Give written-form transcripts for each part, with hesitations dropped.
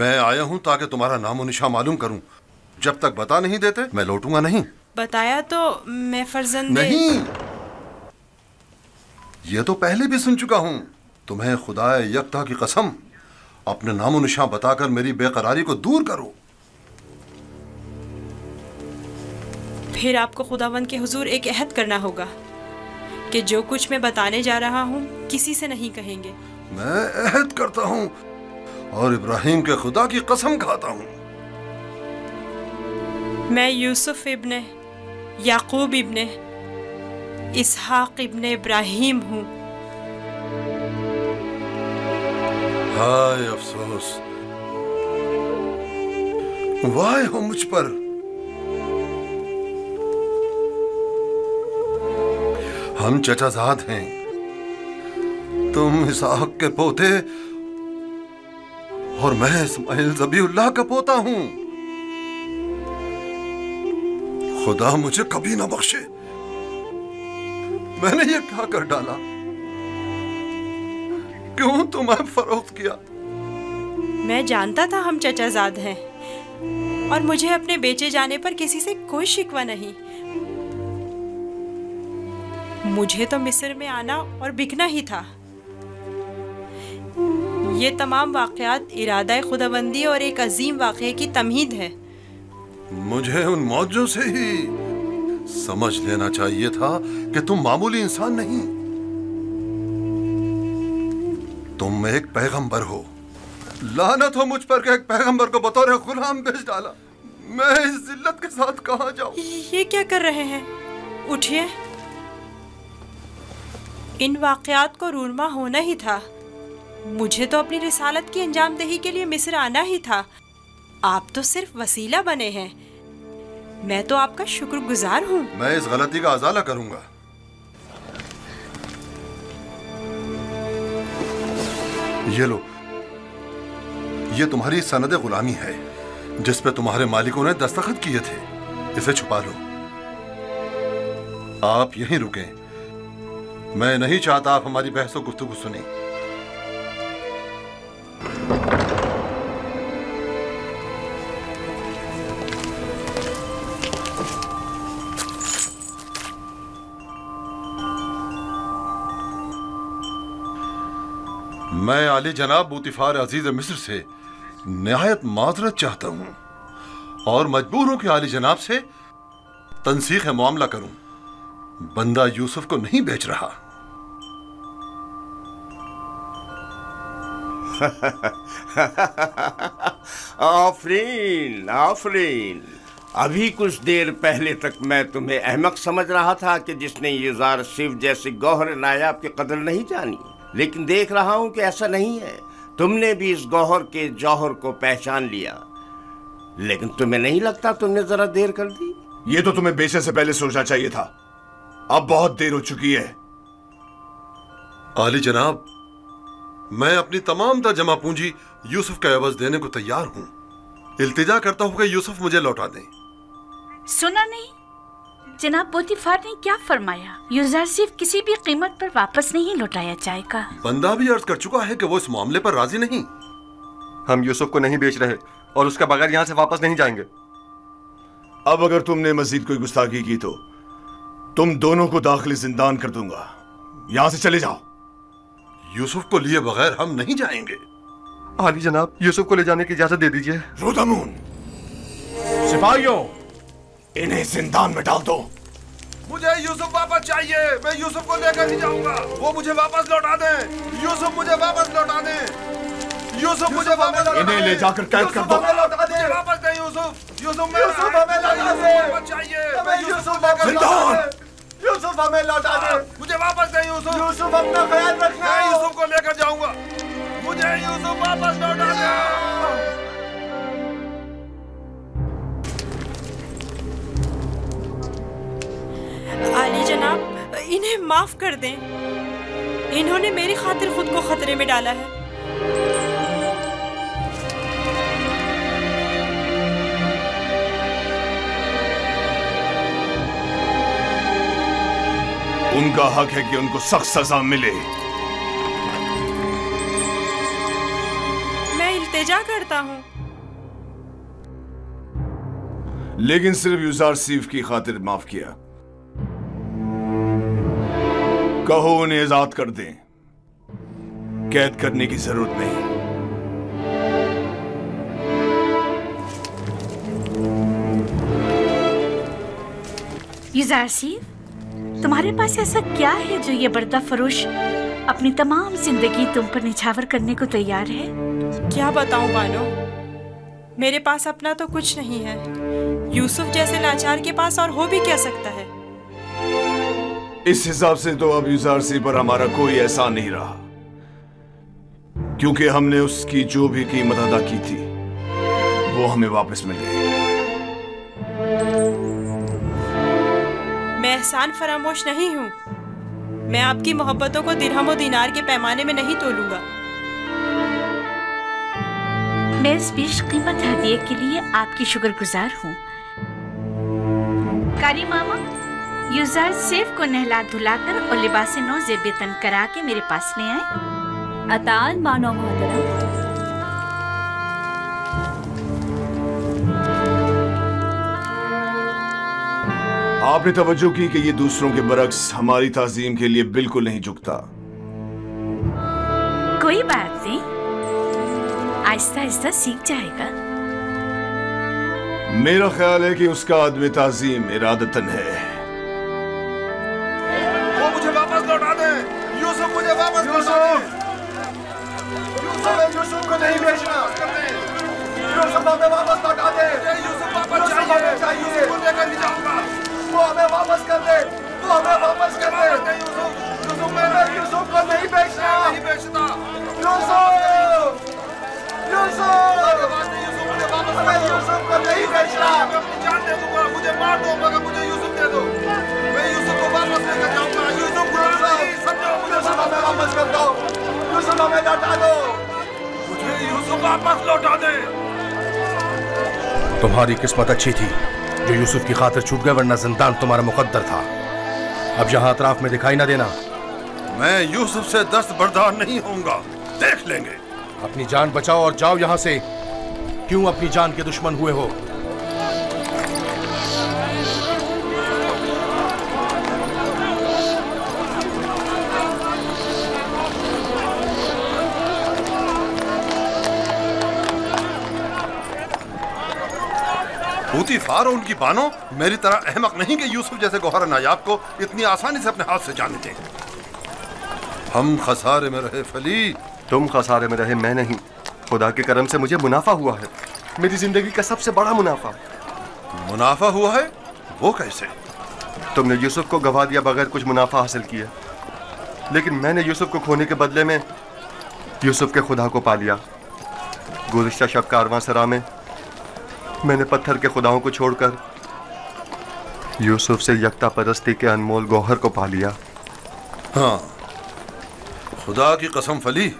मैं आया हूँ ताकि तुम्हारा नामो निशान मालूम करूं। जब तक बता नहीं देते मैं लौटूंगा नहीं। बताया तो मैं फर्जंदे नहीं, ये तो पहले भी सुन चुका हूँ। तुम्हें खुदाए यकता की कसम, अपने नामो निशान बताकर मेरी बेकरारी को दूर करो। फिर आपको खुदावंद के हुजूर एक अहद करना होगा कि जो कुछ मैं बताने जा रहा हूँ किसी से नहीं कहेंगे। मैं अहद करता हूँ और इब्राहिम के खुदा की कसम खाता हूँ। मैं यूसुफ इब्ने याकूब इब्ने इसहाक इब्ने इब्राहिम हूँ। हाय अफसोस, वाह हो मुझ पर। हम चचाजाद हैं, तुम इसहाक के पोते और मैं इस्माइल ज़बीउल्लाह का पोता हूं। खुदा मुझे कभी ना बख्शे, मैंने ये क्या कर डाला? क्यों तुम्हें फरोख्त किया? मैं जानता था हम चचाजाद हैं और मुझे अपने बेचे जाने पर किसी से कोई शिकवा नहीं। मुझे तो मिस्र में आना और बिकना ही था। ये तमाम वाक़यात इरादा खुदाबंदी और एक अजीम वाक़े की तमहीद है। मुझे उन मौजों से ही समझ लेना चाहिए था कि तुम मामूली इंसान नहीं, तुम एक पैगंबर हो। लानत हो मुझ पर कि एक पैगंबर को बतौर गुलाम बेच डाला। मैं इस जिल्लत के साथ कहां जाऊं? ये क्या कर रहे हैं? उठिए, इन वाक़यात को रूनमा होना ही था। मुझे तो अपनी रिसालत की अंजामदही के लिए मिस्र आना ही था। आप तो सिर्फ वसीला बने हैं। मैं तो आपका शुक्रगुजार हूँ। मैं इस गलती का अज़ाला करूंगा। ये लो, ये तुम्हारी सनद गुलामी है जिस पे तुम्हारे मालिकों ने दस्तखत किए थे। इसे छुपा लो। आप यहीं रुकें, मैं नहीं चाहता आप हमारी बहस और गुफ्तगू सुने। मैं आली जनाब बूतिफार अजीज मिस्र से निहायत माजरत चाहता हूं और मजबूर हूं कि आली जनाब से तनसीख मामला करूं। बंदा यूसुफ को नहीं बेच रहा। आफरीन आफरीन। अभी कुछ देर पहले तक मैं तुम्हें अहमक समझ रहा था कि जिसने ये जार शिव जैसे गौहर नायाब की कदर नहीं जानी, लेकिन देख रहा हूं कि ऐसा नहीं है। तुमने भी इस गौहर के जौहर को पहचान लिया, लेकिन तुम्हें नहीं लगता तुमने जरा देर कर दी? ये तो तुम्हें बेचने से पहले सोचना चाहिए था। अब बहुत देर हो चुकी है। आली जनाब, मैं अपनी तमाम तर जमा पूंजी यूसुफ का एवज देने को तैयार हूं। इल्तिजा करता हूं कि यूसुफ मुझे लौटा दें। सुना नहीं जनाब पोतीफार ने क्या फरमाया? यूज़र सिर्फ किसी भी कीमत पर वापस नहीं लौटाया जाएगा। बंदा भी अर्ज कर चुका है कि वो इस मामले पर राजी नहीं। हम यूसुफ को नहीं बेच रहे और उसके बगैर यहाँ से वापस नहीं जाएंगे। अब अगर तुमने मजीद कोई गुस्ताखी की तो तुम दोनों को दाखिली जिंदान कर दूंगा। यहाँ से चले जाओ। यूसुफ को लिए बगैर हम नहीं जाएंगे। आली जनाब, यूसुफ को ले जाने की इजाजत दे दीजिए। रोदामून, सिपाहियों, इन्हें जिंदान में डाल दो। मुझे यूसुफ वापस चाहिए। मैं यूसुफ को लेकर ही जाऊंगा। वो मुझे वापस लौटा दें। यूसुफ मुझे वापस लौटा दें। यूसुफ मुझे वापस लौटा दें। इन्हें ले जाकर कैद कर दो। मुझे वापस दें यूसुफ। यूसुफ हमें लौटा दें। चाहिए। मैं यूसुफ लेकर जिंदान। यूसुफ हमें लौटा दें। मुझे वापस दें यूसुफ। यूसुफ अपना ख्याल रखना। मैं यूसुफ को लेकर जाऊंगा। मुझे यूसुफ वापस लौटा दें। आली जनाब, इन्हें माफ कर दें। इन्होंने मेरी खातिर खुद को खतरे में डाला है। उनका हक है कि उनको सख्त सजा मिले। मैं कलेजा करता हूँ। लेकिन सिर्फ यूसुफ की खातिर माफ किया। कहो उन्हें आजाद कर दें, कैद करने की जरूरत नहीं। यूसुफ, तुम्हारे पास ऐसा क्या है जो ये बर्दा फरोश अपनी तमाम जिंदगी तुम पर निछावर करने को तैयार है? क्या बताऊं बानो, मेरे पास अपना तो कुछ नहीं है। यूसुफ जैसे लाचार के पास और हो भी क्या सकता है? इस हिसाब से तो अब यूसुफ पर हमारा कोई एहसान नहीं रहा, क्योंकि हमने उसकी जो भी कीमत अदा की थी वो हमें वापस मिल गई। मैं एहसान फरामोश नहीं हूँ। मैं आपकी मोहब्बतों को दिरहम और दीनार के पैमाने में नहीं तोलूंगा। मैं इस बेशकीमत हदिये के लिए आपकी शुक्रगुजार हूँ। कारी मामा, यूसुफ को नहला धुलाकर और लिबास नौ ज़ेब तन करा के मेरे पास ले आए। अतान बानो मोहतरम। आपने तवज्जो की कि ये दूसरों के बरक्स हमारी ताजीम के लिए बिल्कुल नहीं झुकता। कोई बात नहीं, आहिस्ता आहिस्ता सीख जाएगा। मेरा ख्याल है कि उसका अदब ताजीम इरादतन है। वो मुझे वापस लौटा दे। यूसुफ मुझे वापस लौटा दे। यूसुफ को नहीं बेचना। यूसुफ हमें वापस लौटा दे। यूसुफ वापस चाहिए। यूसुफ को लेकर नहीं जाऊंगा। वो हमें वापस कर दे। वो हमें वापस कर दे। यूसुफ मैंने यूसुफ को नहीं बेचना। नहीं बेचता। यूसुफ मुझे वापस कर दो। यूसुफ को नहीं बेचना। मैं अपनी जान दे दूंगा। मुझे मार दो मगर मुझे यूसुफ दे दो। मैं यूसुफ को वापस लेकर जाऊंगा। यूसुफ गुलाम नहीं, समझो मुझे हमें वापस कर दो। यूसुफ हमें लौटा दो। मुझे यूसुफ वापस लौटा दे। तुम्हारी किस्मत अच्छी थी जो यूसुफ की खातिर छूट गए, वरना जिंदान तुम्हारा मुकद्दर था। अब यहाँ अतराफ में दिखाई ना देना। मैं यूसुफ से दस्त बर्दार नहीं होऊंगा। देख लेंगे। अपनी जान बचाओ और जाओ यहाँ से। क्यों अपनी जान के दुश्मन हुए हो? पूतीफार और उनकी बानो मेरी तरह अहमक नहीं कि यूसुफ जैसे गौहर नायाब को इतनी आसानी से अपने हाथ से जाने दें। हम खसारे में रहे फली। तुम खसारे में रहे, मैं नहीं। खुदा के करम से मुझे मुनाफा हुआ है, मेरी जिंदगी का सबसे बड़ा मुनाफा। मुनाफा हुआ है? वो कैसे? तुमने यूसुफ को गवा दिया बगैर कुछ मुनाफा हासिल किया, लेकिन मैंने यूसुफ को खोने के बदले में यूसुफ के खुदा को पा लिया। गुज़िश्ता शब कारवां सरा में मैंने पत्थर के खुदाओं को छोड़कर यूसुफ से यकता परस्ती के अनमोल गौहर को पा लिया। हाँ, खुदा की कसम फली,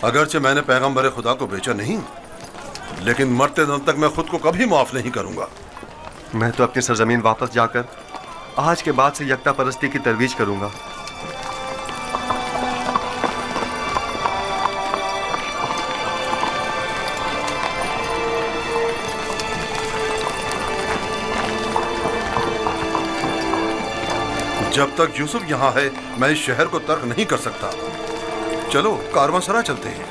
अगरचे मैंने पैगंबर खुदा को बेचा नहीं, लेकिन मरते दम तक मैं खुद को कभी माफ नहीं करूंगा। मैं तो अपनी सरजमीन वापस जाकर आज के बाद से यकता परस्ती की तरवीज करूंगा। जब तक यूसुफ यहाँ है मैं इस शहर को तर्क नहीं कर सकता। चलो कारवां सरा चलते हैं।